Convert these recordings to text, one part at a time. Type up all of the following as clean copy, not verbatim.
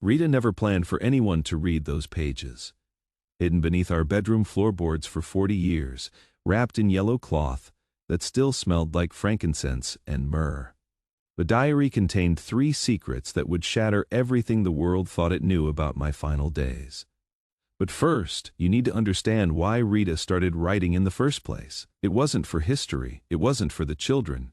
Rita never planned for anyone to read those pages. Hidden beneath our bedroom floorboards for 40 years, wrapped in yellow cloth that still smelled like frankincense and myrrh. The diary contained 3 secrets that would shatter everything the world thought it knew about my final days. But first, you need to understand why Rita started writing in the first place. It wasn't for history. It wasn't for the children.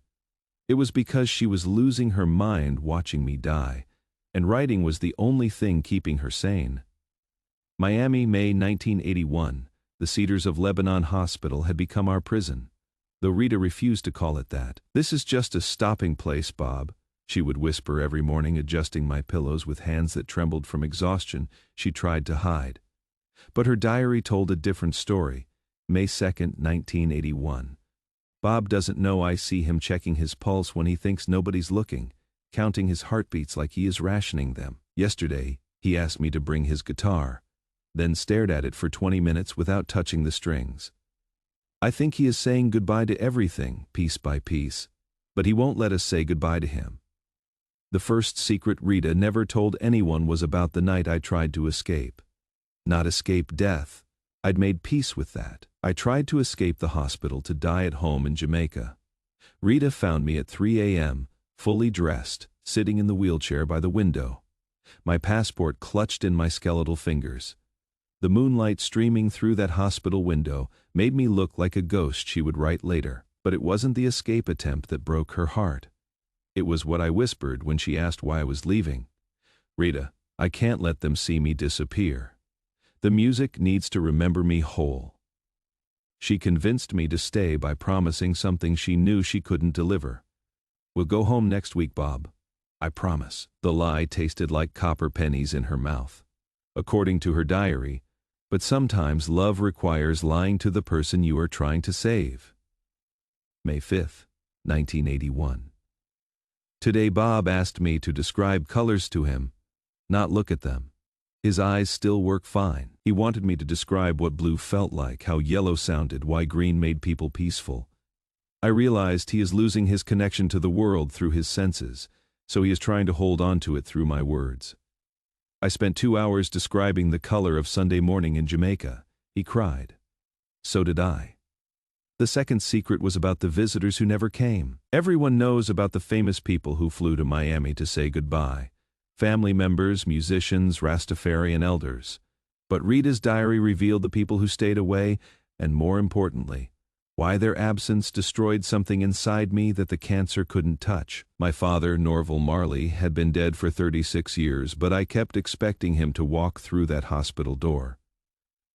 It was because she was losing her mind watching me die, and writing was the only thing keeping her sane. Miami, May 1981. The Cedars of Lebanon Hospital had become our prison, though Rita refused to call it that. "This is just a stopping place, Bob," she would whisper every morning, adjusting my pillows with hands that trembled from exhaustion she tried to hide. But her diary told a different story. May 2, 1981. "Bob doesn't know I see him checking his pulse when he thinks nobody's looking, counting his heartbeats like he is rationing them. Yesterday, he asked me to bring his guitar, then stared at it for 20 minutes without touching the strings. I think he is saying goodbye to everything, piece by piece, but he won't let us say goodbye to him." The first secret Rita never told anyone was about the night I tried to escape. Not escape death. I'd made peace with that. I tried to escape the hospital to die at home in Jamaica. Rita found me at 3 a.m., fully dressed, sitting in the wheelchair by the window. My passport clutched in my skeletal fingers. The moonlight streaming through that hospital window made me look like a ghost, she would write later. But it wasn't the escape attempt that broke her heart. It was what I whispered when she asked why I was leaving. "Rita, I can't let them see me disappear. The music needs to remember me whole." She convinced me to stay by promising something she knew she couldn't deliver. "We'll go home next week, Bob. I promise." The lie tasted like copper pennies in her mouth. According to her diary, but sometimes love requires lying to the person you are trying to save. May 5, 1981. Today Bob asked me to describe colors to him, not look at them. His eyes still work fine. He wanted me to describe what blue felt like, how yellow sounded, why green made people peaceful. I realized he is losing his connection to the world through his senses, so he is trying to hold on to it through my words. I spent 2 hours describing the color of Sunday morning in Jamaica. He cried. So did I. The second secret was about the visitors who never came. Everyone knows about the famous people who flew to Miami to say goodbye. Family members, musicians, Rastafarian elders. But Rita's diary revealed the people who stayed away, and more importantly, why their absence destroyed something inside me that the cancer couldn't touch. My father, Rita Marley, had been dead for 36 years, but I kept expecting him to walk through that hospital door.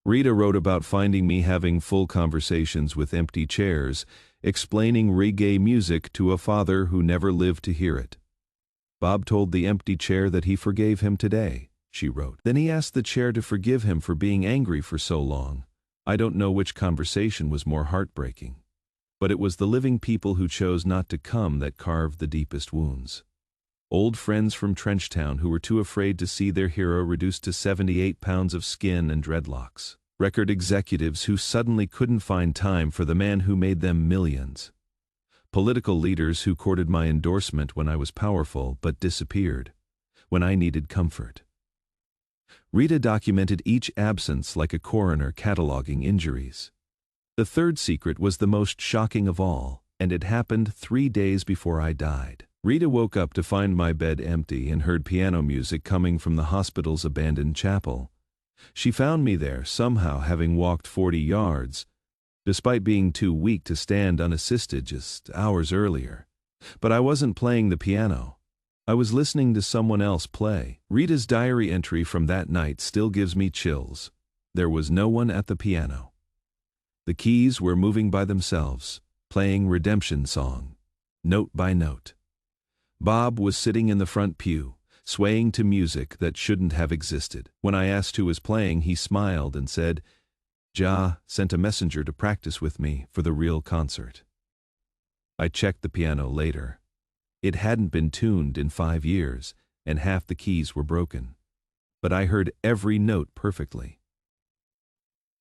Rita wrote about finding me having full conversations with empty chairs, explaining reggae music to a father who never lived to hear it. "Bob told the empty chair that he forgave him today," she wrote. "Then he asked the chair to forgive him for being angry for so long. I don't know which conversation was more heartbreaking, but it was the living people who chose not to come that carved the deepest wounds. Old friends from Trenchtown who were too afraid to see their hero reduced to 78 pounds of skin and dreadlocks. Record executives who suddenly couldn't find time for the man who made them millions. Political leaders who courted my endorsement when I was powerful but disappeared when I needed comfort." Rita documented each absence like a coroner cataloging injuries. The third secret was the most shocking of all, and it happened 3 days before I died. Rita woke up to find my bed empty and heard piano music coming from the hospital's abandoned chapel. She found me there, somehow having walked 40 yards, despite being too weak to stand unassisted just hours earlier. But I wasn't playing the piano. I was listening to someone else play. Rita's diary entry from that night still gives me chills. There was no one at the piano. The keys were moving by themselves, playing Redemption Song, note by note. Bob was sitting in the front pew, swaying to music that shouldn't have existed. When I asked who was playing, he smiled and said, "Jah sent a messenger to practice with me for the real concert." I checked the piano later. It hadn't been tuned in 5 years, and half the keys were broken. But I heard every note perfectly.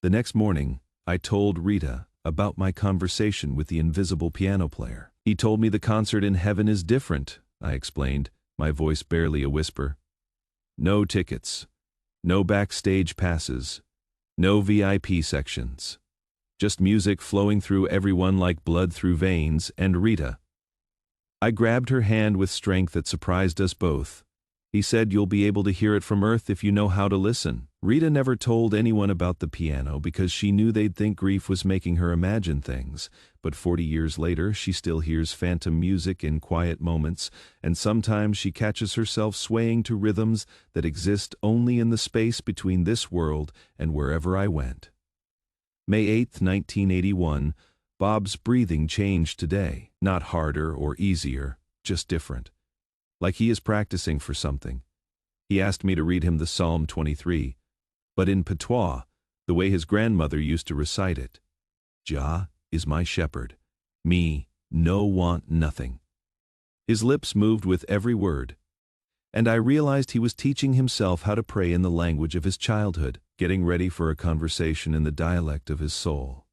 The next morning, I told Rita about my conversation with the invisible piano player. "He told me the concert in heaven is different," I explained, my voice barely a whisper. No tickets. No backstage passes. No VIP sections. Just music flowing through everyone like blood through veins, and Rita. I grabbed her hand with strength that surprised us both. He said, "You'll be able to hear it from Earth if you know how to listen." Rita never told anyone about the piano because she knew they'd think grief was making her imagine things, but 40 years later she still hears phantom music in quiet moments, and sometimes she catches herself swaying to rhythms that exist only in the space between this world and wherever I went. May 8, 1981, Bob's breathing changed today, not harder or easier, just different. Like he is practicing for something. He asked me to read him the Psalm 23, but in patois, the way his grandmother used to recite it. Jah is my shepherd, me no want nothing. His lips moved with every word, and I realized he was teaching himself how to pray in the language of his childhood, getting ready for a conversation in the dialect of his soul.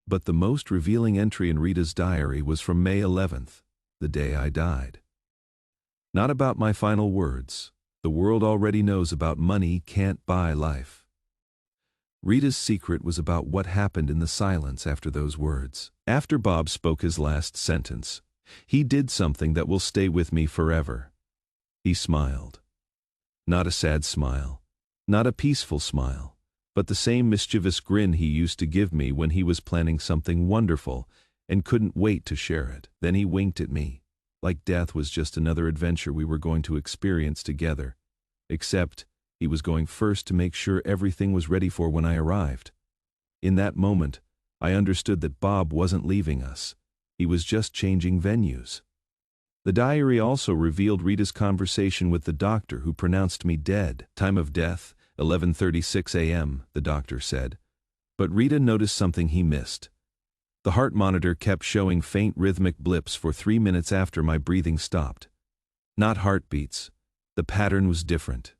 But the most revealing entry in Rita's diary was from May 11th, the day I died. Not about my final words. The world already knows about money can't buy life. Rita's secret was about what happened in the silence after those words. After Bob spoke his last sentence, he did something that will stay with me forever. He smiled. Not a sad smile, not a peaceful smile, but the same mischievous grin he used to give me when he was planning something wonderful and couldn't wait to share it. Then he winked at me, like death was just another adventure we were going to experience together, except he was going first to make sure everything was ready for when I arrived. In that moment, I understood that Bob wasn't leaving us. He was just changing venues. The diary also revealed Rita's conversation with the doctor who pronounced me dead. Time of death, 11:36 a.m., the doctor said. But Rita noticed something he missed. The heart monitor kept showing faint rhythmic blips for 3 minutes after my breathing stopped. Not heartbeats. The pattern was different.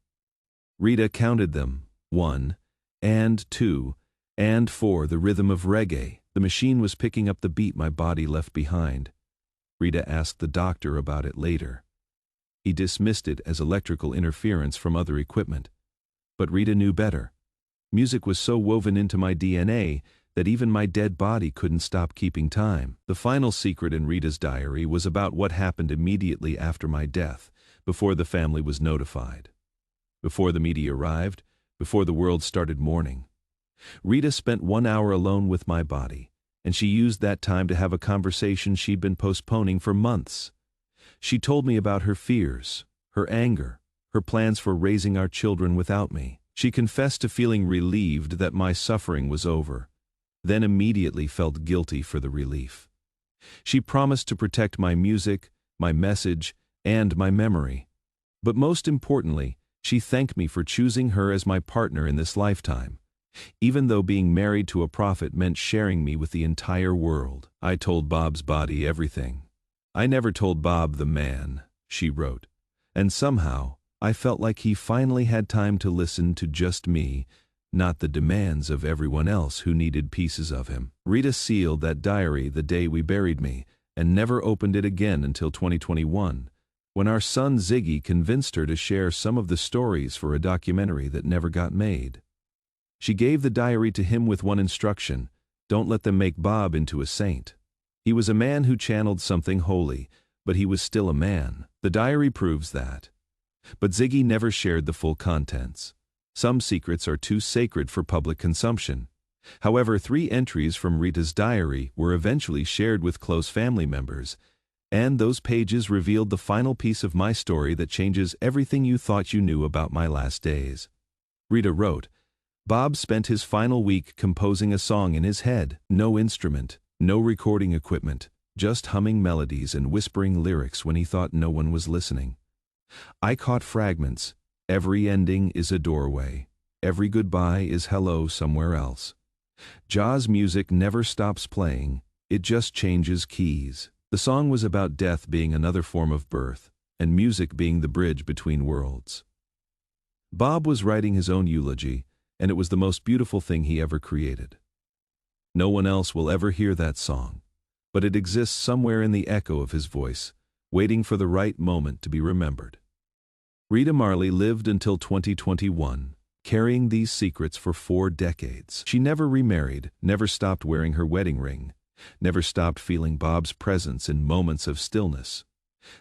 Rita counted them, 1, and 2, and 4, the rhythm of reggae. The machine was picking up the beat my body left behind. Rita asked the doctor about it later. He dismissed it as electrical interference from other equipment. But Rita knew better. Music was so woven into my DNA that even my dead body couldn't stop keeping time. The final secret in Rita's diary was about what happened immediately after my death, before the family was notified. Before the media arrived, before the world started mourning. Rita spent 1 hour alone with my body, and she used that time to have a conversation she'd been postponing for months. She told me about her fears, her anger, her plans for raising our children without me. She confessed to feeling relieved that my suffering was over, then immediately felt guilty for the relief. She promised to protect my music, my message, and my memory. But most importantly, she thanked me for choosing her as my partner in this lifetime, even though being married to a prophet meant sharing me with the entire world. I told Bob's body everything. I never told Bob the man, she wrote, and somehow I felt like he finally had time to listen to just me, not the demands of everyone else who needed pieces of him. Rita sealed that diary the day we buried me and never opened it again until 2021, when our son Ziggy convinced her to share some of the stories for a documentary that never got made. She gave the diary to him with one instruction: don't let them make Bob into a saint. He was a man who channeled something holy, but he was still a man. The diary proves that. But Ziggy never shared the full contents. Some secrets are too sacred for public consumption. However, 3 entries from Rita's diary were eventually shared with close family members, and those pages revealed the final piece of my story that changes everything you thought you knew about my last days. Rita wrote, Bob spent his final week composing a song in his head. No instrument, no recording equipment, just humming melodies and whispering lyrics when he thought no one was listening. I caught fragments. Every ending is a doorway. Every goodbye is hello somewhere else. Jah's music never stops playing, it just changes keys. The song was about death being another form of birth, and music being the bridge between worlds. Bob was writing his own eulogy, and it was the most beautiful thing he ever created. No one else will ever hear that song, but it exists somewhere in the echo of his voice, waiting for the right moment to be remembered. Rita Marley lived until 2021, carrying these secrets for 4 decades. She never remarried, never stopped wearing her wedding ring, never stopped feeling Bob's presence in moments of stillness.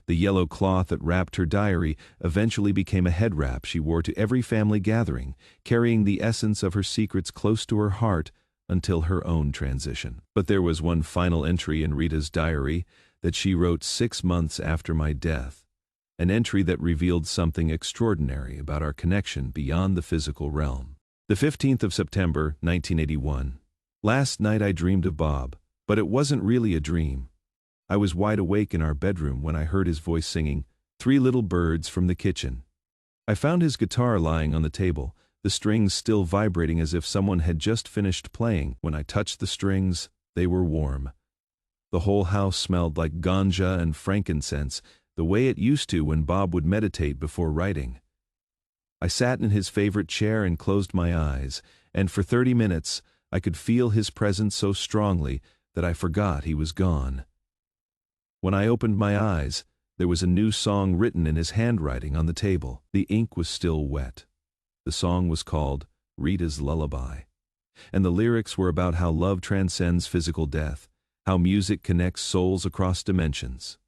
The yellow cloth that wrapped her diary eventually became a head wrap she wore to every family gathering, carrying the essence of her secrets close to her heart until her own transition. But there was one final entry in Rita's diary that she wrote 6 months after my death, an entry that revealed something extraordinary about our connection beyond the physical realm. The 15th of September, 1981. Last night I dreamed of Bob, but it wasn't really a dream. I was wide awake in our bedroom when I heard his voice singing, "Three Little Birds," from the kitchen. I found his guitar lying on the table, the strings still vibrating as if someone had just finished playing. When I touched the strings, they were warm. The whole house smelled like ganja and frankincense, the way it used to when Bob would meditate before writing. I sat in his favorite chair and closed my eyes, and for 30 minutes I could feel his presence so strongly that I forgot he was gone. When I opened my eyes, there was a new song written in his handwriting on the table. The ink was still wet. The song was called Rita's Lullaby, and the lyrics were about how love transcends physical death, how music connects souls across dimensions.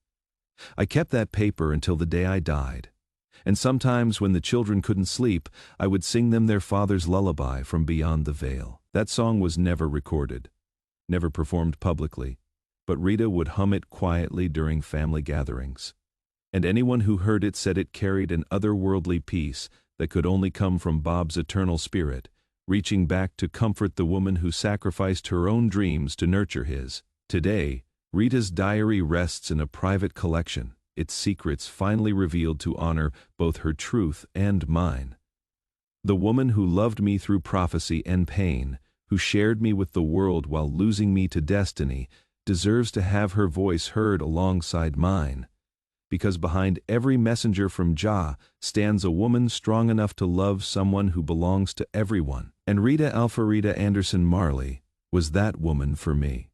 I kept that paper until the day I died, and sometimes when the children couldn't sleep, I would sing them their father's lullaby from beyond the veil. That song was never recorded, never performed publicly, but Rita would hum it quietly during family gatherings. And anyone who heard it said it carried an otherworldly peace that could only come from Bob's eternal spirit, reaching back to comfort the woman who sacrificed her own dreams to nurture his. Today, Rita's diary rests in a private collection, its secrets finally revealed to honor both her truth and mine. The woman who loved me through prophecy and pain, who shared me with the world while losing me to destiny, deserves to have her voice heard alongside mine. Because behind every messenger from Jah stands a woman strong enough to love someone who belongs to everyone. And Rita Alpharita Anderson Marley was that woman for me.